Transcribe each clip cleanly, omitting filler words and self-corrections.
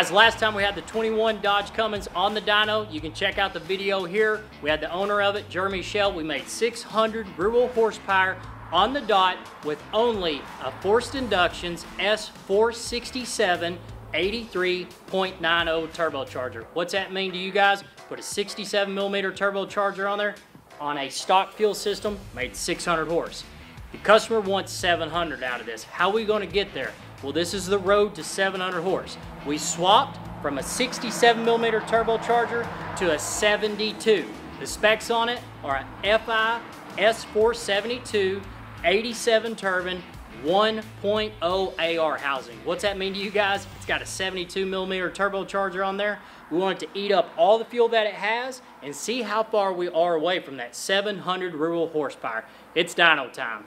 Guys, last time we had the 21 Dodge Cummins on the dyno. You can check out the video here. We had the owner of it, Jeremy Shell. We made 600 rural horsepower on the dot with only a forced inductions S467 83.90 turbocharger. What's that mean to you guys? Put a 67 millimeter turbocharger on there on a stock fuel system, made 600 horse. The customer wants 700 out of this. How are we going to get there? Well, this is the road to 700 horse. We swapped from a 67 millimeter turbocharger to a 72. The specs on it are a FI S472 87 turbine 1.0 AR housing. What's that mean to you guys? It's got a 72 millimeter turbocharger on there. We want it to eat up all the fuel that it has and see how far we are away from that 700 rural horsepower. It's dyno time.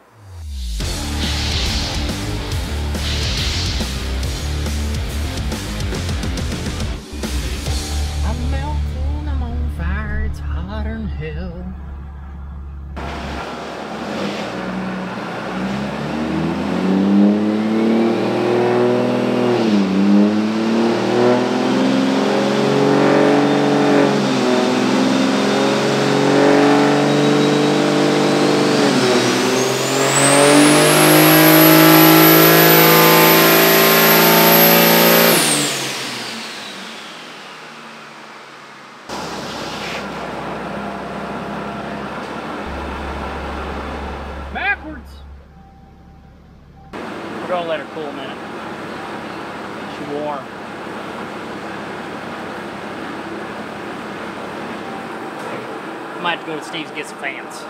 I'm melting, I'm on fire, it's hotter than hell. Backwards. We're gonna let her cool a minute. She's warm. I might have to go to Steve's and get some fans.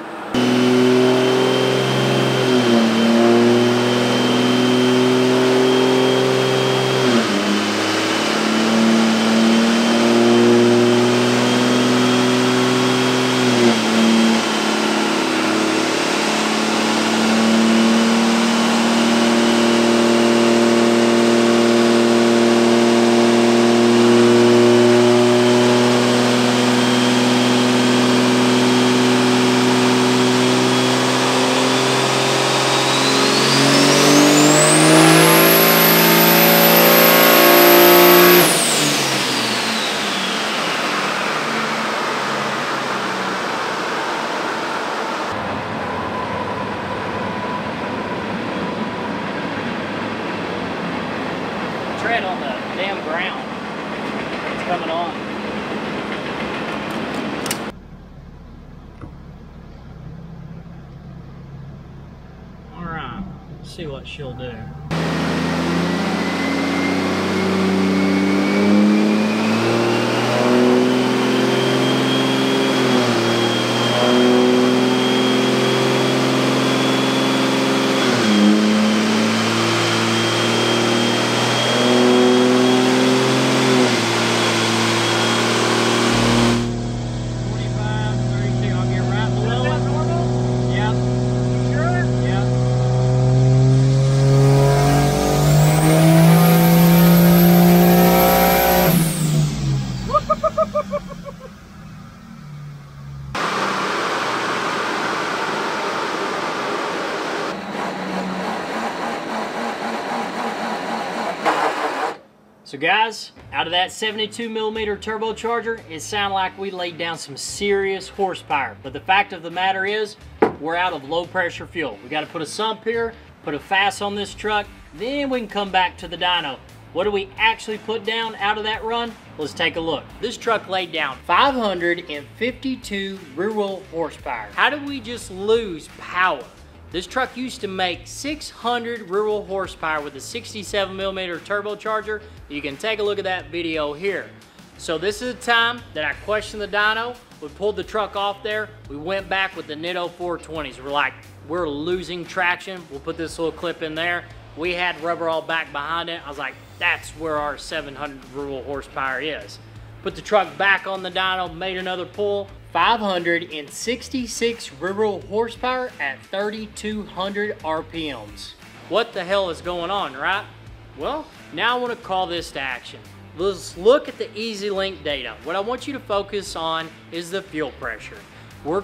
Tread on the damn ground. It's coming on. All right, let's see what she'll do. So guys, out of that 72 millimeter turbocharger, it sounded like we laid down some serious horsepower. But the fact of the matter is, we're out of low pressure fuel. We got to put a sump here, put a FASS on this truck, then we can come back to the dyno. What do we actually put down out of that run? Let's take a look. This truck laid down 552 rural horsepower. How did we just lose power? This truck used to make 600 rural horsepower with a 67 millimeter turbocharger. You can take a look at that video here. So this is the time that I questioned the dyno. We pulled the truck off there. We went back with the DYNO 420s. We're like, we're losing traction. We'll put this little clip in there. We had rubber all back behind it. I was like, that's where our 700 rural horsepower is. Put the truck back on the dyno, made another pull. 566 rural horsepower at 3,200 RPMs. What the hell is going on, right? Well, now I want to call this to action. Let's look at the EasyLink data. What I want you to focus on is the fuel pressure. We're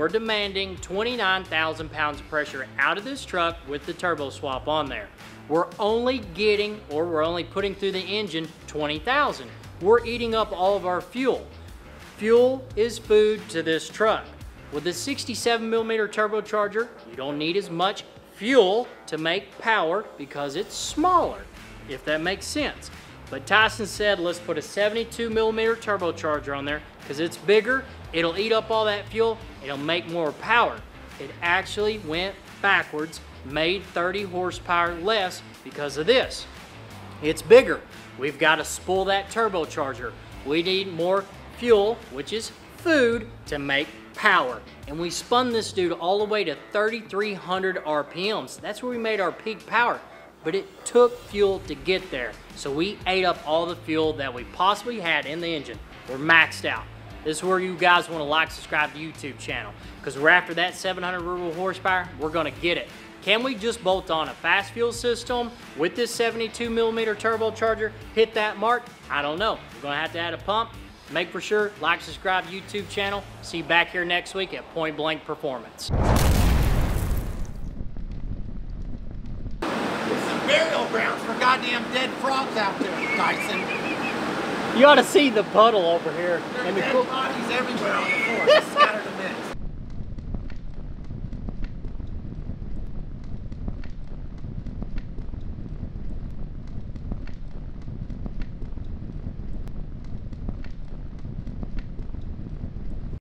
demanding 29,000 pounds of pressure out of this truck with the turbo swap on there. we're only getting, or we're only putting through the engine 20,000. We're eating up all of our fuel. Fuel is food to this truck. With the 67mm turbocharger, you don't need as much fuel to make power because it's smaller, if that makes sense. But Tyson said, let's put a 72mm turbocharger on there because it's bigger, it'll eat up all that fuel, it'll make more power. It actually went backwards, made 30 horsepower less because of this. It's bigger. We've got to spoil that turbocharger. We need more fuel, which is food, to make power. And we spun this dude all the way to 3,300 RPMs. That's where we made our peak power. But it took fuel to get there. So we ate up all the fuel that we possibly had in the engine. We're maxed out. This is where you guys want to like, subscribe to the YouTube channel, because we're after that 700 rural horsepower. We're going to get it. Can we just bolt on a fast fuel system with this 72mm turbocharger, hit that mark? I don't know. We're going to add a pump. Make for sure, like, subscribe to the YouTube channel. See you back here next week at Point Blank Performance. Burial grounds for goddamn dead frogs out there, Tyson. You ought to see the puddle over here. There are dead bodies everywhere on the floor. Scattered them in.